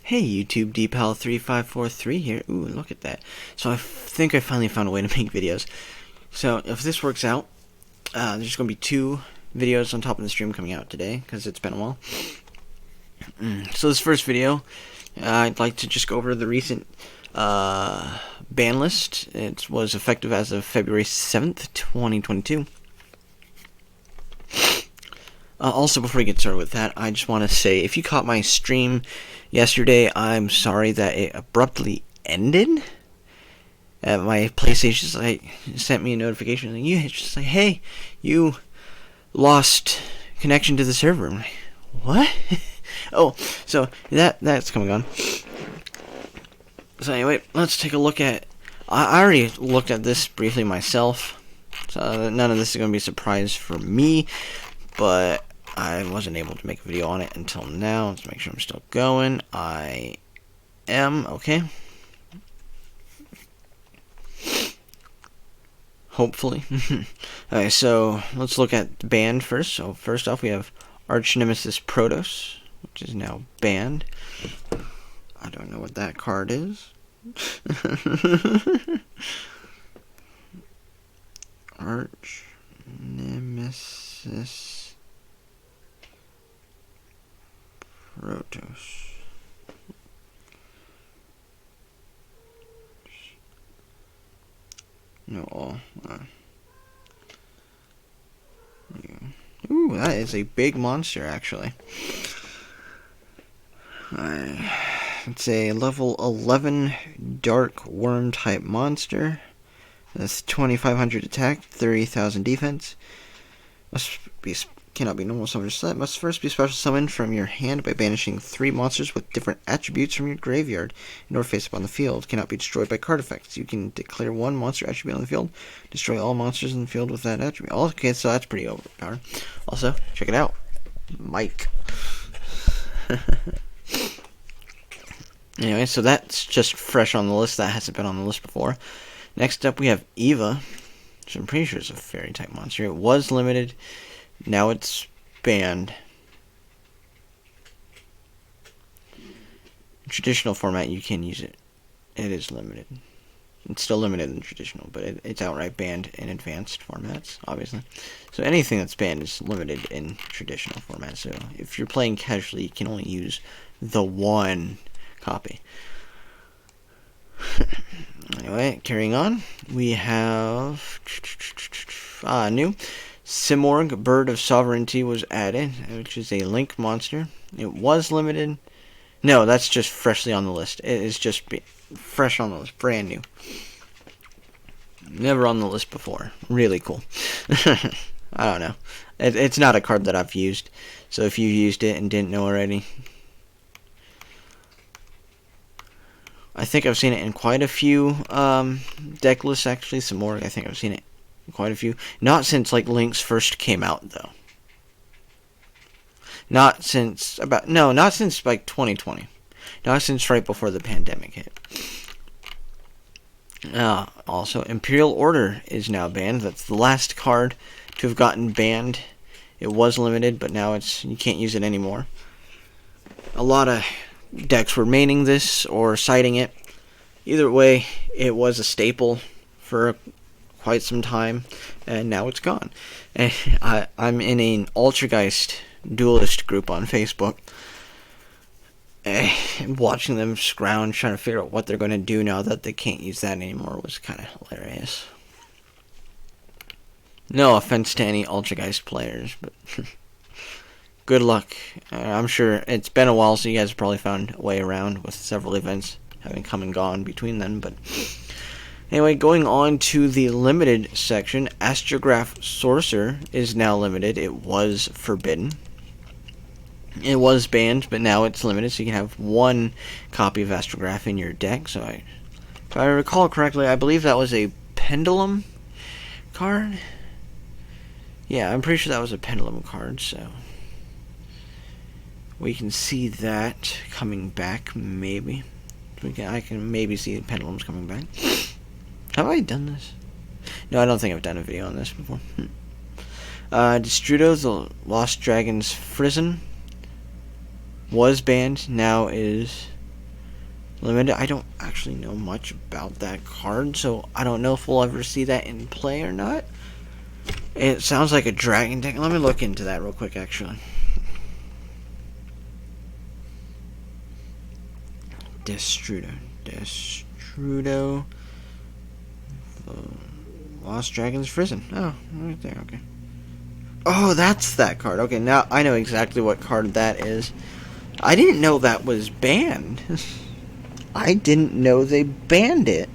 Hey YouTube, DPAL3543 here. Ooh, look at that. So I think I finally found a way to make videos. So if this works out, there's going to be 2 videos on top of the stream coming out today, because it's been a while. So this first video, I'd like to just go over the recent ban list. It was effective as of February 7th, 2022. Also, before we get started with that, I just want to say, if you caught my stream yesterday, I'm sorry that it abruptly ended. My PlayStation sent me a notification, and you just like, hey, you lost connection to the server. I'm like, what? Oh, so that's coming on. So anyway, let's take a look at. I already looked at this briefly myself, so none of this is going to be a surprise for me, but I wasn't able to make a video on it until now. Let's make sure I'm still going. I am, okay. Hopefully. Alright, so let's look at the banned first. So first off, we have Nemesis Protos, which is now banned. I don't know what that card is. Nemesis Protos. No. Ooh, that is a big monster, actually. It's a level 11 dark worm type monster. That's 2,500 attack, 30,000 defense. Cannot be normal summoned set. Must first be special summoned from your hand by banishing 3 monsters with different attributes from your graveyard in order face up on the field. Cannot be destroyed by card effects. You can declare 1 monster attribute on the field. Destroy all monsters in the field with that attribute. Okay, so that's pretty overpowered. Also, check it out. Mike. Anyway, so that's just fresh on the list. That hasn't been on the list before. Next up, we have Eva, which I'm pretty sure is a fairy type monster. It was limited. Now it's banned. In traditional format, you can use it. It is limited. It's still limited in traditional, but it's outright banned in advanced formats, obviously. So anything that's banned is limited in traditional format. So if you're playing casually, you can only use the 1 copy. Anyway, carrying on, we have new Simorg, Bird of Sovereignty, was added, which is a link monster. It was limited. No, that's just freshly on the list. It is just fresh on the list, brand new. Never on the list before. Really cool. I don't know. It's not a card that I've used, so if you used it and didn't know already, I think I've seen it in quite a few deck lists, actually. Simorg, I think I've seen it quite a few. Not since like Links first came out, though. Not since like 2020. Not since right before the pandemic hit. Also, Imperial Order is now banned. That's the last card to have gotten banned. It was limited, but now you can't use it anymore. A lot of decks were maining this or citing it. Either way, it was a staple for quite some time, and now it's gone. And I'm in an Ultrageist duelist group on Facebook, watching them scrounge, trying to figure out what they're going to do now that they can't use that anymore was kind of hilarious. No offense to any Ultrageist players, but good luck. I'm sure it's been a while, so you guys have probably found a way around with several events having come and gone between them, but anyway, going on to the limited section, Astrograph Sorcerer is now limited. It was forbidden. It was banned, but now it's limited, so you can have 1 copy of Astrograph in your deck. So if I recall correctly, I believe that was a Pendulum card. Yeah, I'm pretty sure that was a Pendulum card, so we can see that coming back, maybe. I can maybe see the Pendulums coming back. Have I done this? No, I don't think I've done a video on this before. Destrudo, the Lost Dragon's Frizzen, was banned, now is limited. I don't actually know much about that card, so I don't know if we'll ever see that in play or not. It sounds like a dragon deck. Let me look into that real quick, actually. Destrudo. Lost Dragon's Prison. Oh, right there, okay. Oh, that's that card. Okay, now I know exactly what card that is. I didn't know that was banned. I didn't know they banned it.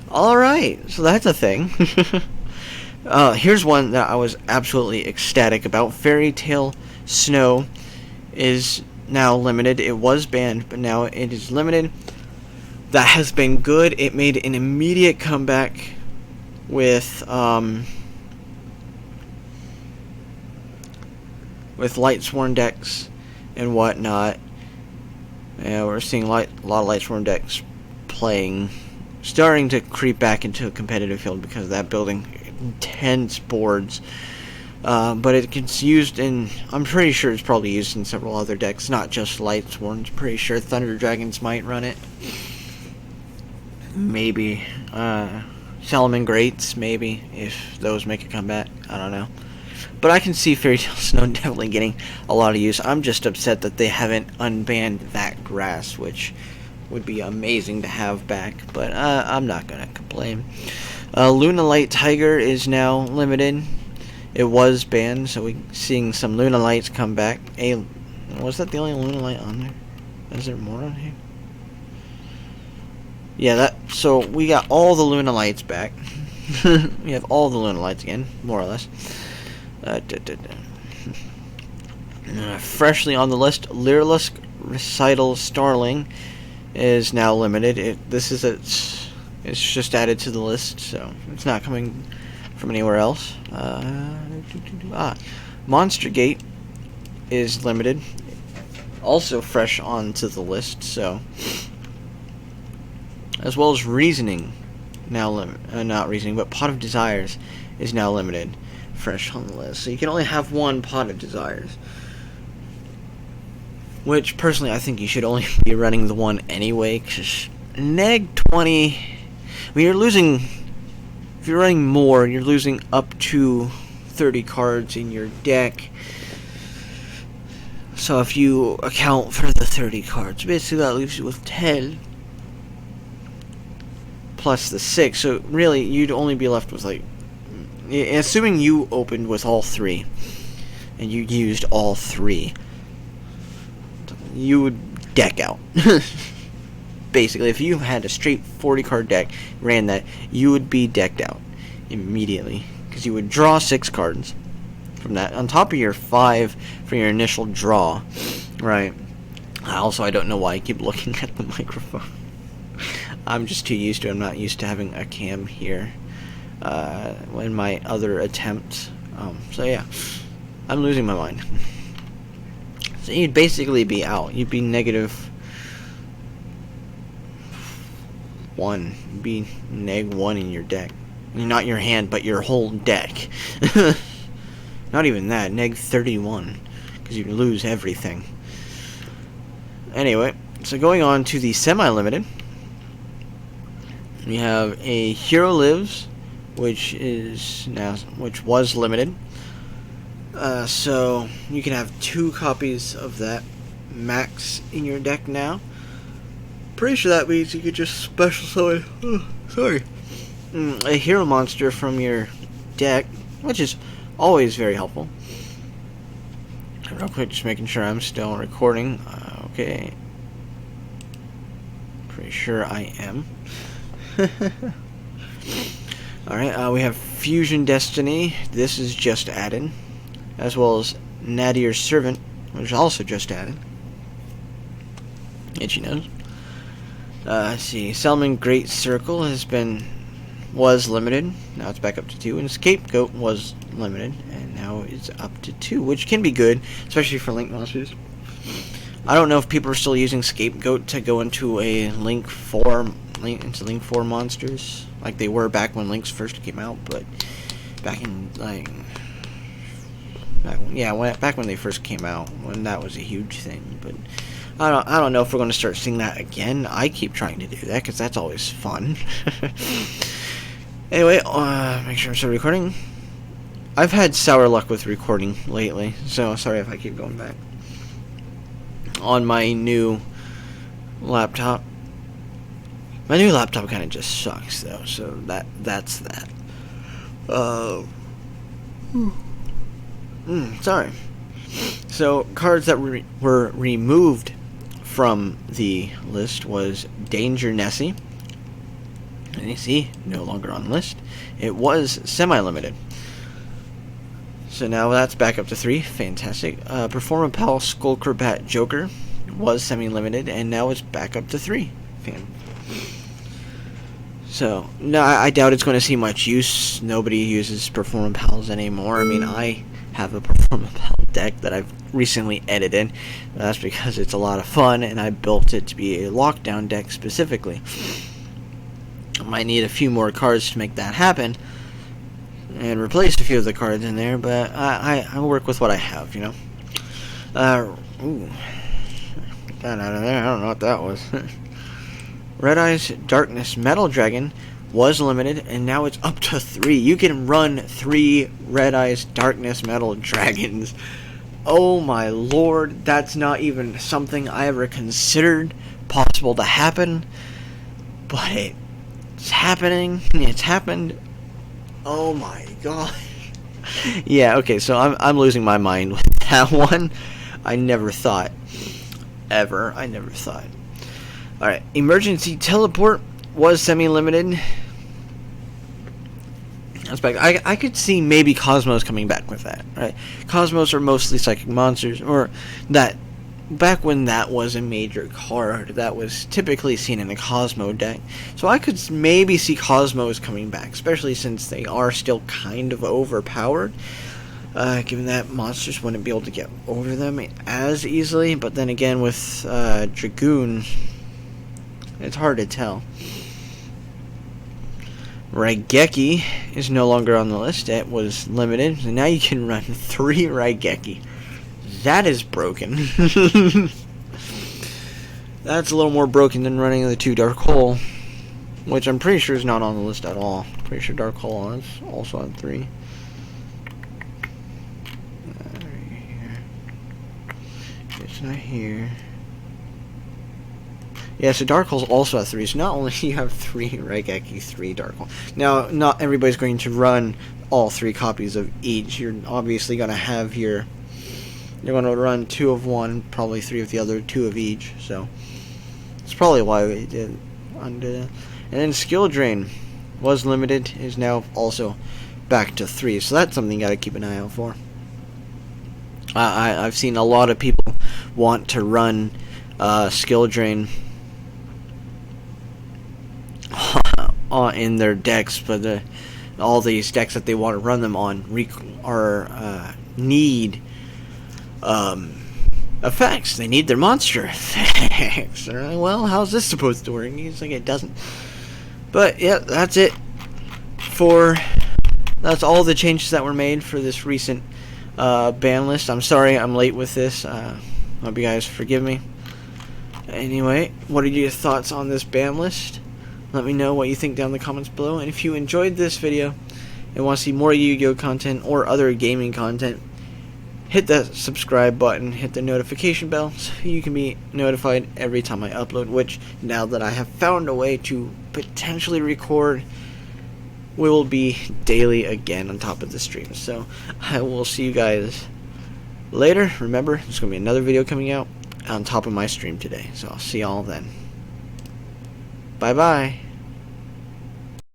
Alright, so that's a thing. Here's one that I was absolutely ecstatic about. Fairy Tale Snow is now limited. It was banned, but now it is limited. That has been good. It made an immediate comeback with Lightsworn decks and whatnot. Yeah, we're seeing a lot of Lightsworn decks starting to creep back into a competitive field because of that, building intense boards. But it gets used in, I'm pretty sure it's probably used in several other decks, not just Lightsworn. I'm pretty sure Thunder Dragons might run it. Maybe. Salomon Greats, maybe, if those make a comeback. I don't know. But I can see Fairy Tale Snow definitely getting a lot of use. I'm just upset that they haven't unbanned that grass, which would be amazing to have back. But I'm not going to complain. Luna Light Tiger is now limited. It was banned, so we're seeing some Luna Lights come back. Was that the only Luna Light on there? Is there more on here? Yeah, so we got all the Luna Lights back. We have all the Luna Lights again, more or less. Freshly on the list, Lyrilusk Recital Starling is now limited. It's just added to the list, so it's not coming from anywhere else. Monster Gate is limited, also fresh onto the list, so. As well as Reasoning, now not Reasoning, but Pot of Desires is now limited, fresh on the list. So you can only have one Pot of Desires, which personally I think you should only be running the one anyway, because neg 20, I mean, if you're running more, you're losing up to 30 cards in your deck. So if you account for the 30 cards, basically that leaves you with 10. Plus the 6, so really you'd only be left with, like, assuming you opened with all 3 and you used all 3, you would deck out. Basically, if you had a straight 40 card deck, ran that, you would be decked out immediately, because you would draw 6 cards from that on top of your 5 for your initial draw, right? Also, I don't know why I keep looking at the microphone. I'm just too used to it. I'm not used to having a cam here in my other attempts. So yeah, I'm losing my mind. So you'd basically be out. You'd be negative 1. You'd be neg 1 in your deck. Not your hand, but your whole deck. Not even that. Neg 31. Because you lose everything. Anyway, so going on to the semi-limited. We have a Hero Lives, which was limited. So you can have 2 copies of that max in your deck now. Pretty sure that means you could just special summon a hero monster from your deck, which is always very helpful. Real quick, just making sure I'm still recording. Okay. Pretty sure I am. Alright, we have Fusion Destiny. This is just added. As well as Nadir's Servant, which is also just added. Itchy nose. Let's see. Salmon Great Circle was limited. Now it's back up to 2. And Scapegoat was limited. And now it's up to 2, which can be good, especially for Link monsters. I don't know if people are still using Scapegoat to go into a Link 4 monsters like they were back when Links first came out, but back in like Back when they first came out, when that was a huge thing. But I don't know if we're going to start seeing that again. I keep trying to do that because that's always fun. Anyway, make sure I'm still recording. I've had sour luck with recording lately, so sorry if I keep going back. On my new laptop. My new laptop kind of just sucks, though, so that's that. Sorry. So, cards that were removed from the list was Danger Nessie. And you see, no longer on the list. It was semi-limited. So now that's back up to 3. Fantastic. Performapal Skullcrabat Joker was semi-limited, and now it's back up to 3. So, no, I doubt it's going to see much use. Nobody uses Performapals anymore. I mean, I have a Performapal deck that I've recently edited. That's because it's a lot of fun, and I built it to be a lockdown deck specifically. I might need a few more cards to make that happen and replace a few of the cards in there, but I work with what I have, you know. Get that out of there. I don't know what that was. Red Eyes Darkness Metal Dragon was limited, and now it's up to 3. You can run 3 Red Eyes Darkness Metal Dragons. Oh my lord, that's not even something I ever considered possible to happen, but it's happening. It's happened. Oh my god. Yeah, okay, so I'm losing my mind with that one. I never thought. Ever. I never thought. Alright, Emergency Teleport was semi-limited. That's back. I could see maybe Cosmos coming back with that, right? Cosmos are mostly psychic monsters, or that back when that was a major card that was typically seen in a Cosmo deck. So I could maybe see Cosmos coming back, especially since they are still kind of overpowered. Given that monsters wouldn't be able to get over them as easily, but then again with Dragoon, it's hard to tell. Reigeki is no longer on the list. It was limited, so now you can run 3 Reigeki. That is broken. That's a little more broken than running the 2 Dark Hole, which I'm pretty sure is not on the list at all. Pretty sure Dark Hole is also on 3. It's not here. Yeah, so Dark Hole's also at 3. So not only you have 3 Reigeki, 3 Dark Hole. Now, not everybody's going to run all 3 copies of each. You're obviously going to have your... You're going to run 2 of one, probably 3 of the other, 2 of each. So that's probably why we did undo that. And then Skill Drain was limited, is now also back to 3. So that's something you got to keep an eye out for. I've seen a lot of people want to run Skill Drain in their decks, but all these decks that they want to run them on need effects. They need their monster effects. They're like, well, how's this supposed to work? It's like it doesn't. But yeah, that's it. That's all the changes that were made for this recent ban list. I'm sorry I'm late with this. Hope you guys forgive me. Anyway, what are your thoughts on this ban list? Let me know what you think down in the comments below. And if you enjoyed this video and want to see more Yu-Gi-Oh content or other gaming content, hit that subscribe button, hit the notification bell so you can be notified every time I upload, which now that I have found a way to potentially record, will be daily again on top of the stream. So I will see you guys later. Remember, there's going to be another video coming out on top of my stream today. So I'll see y'all then. Bye-bye.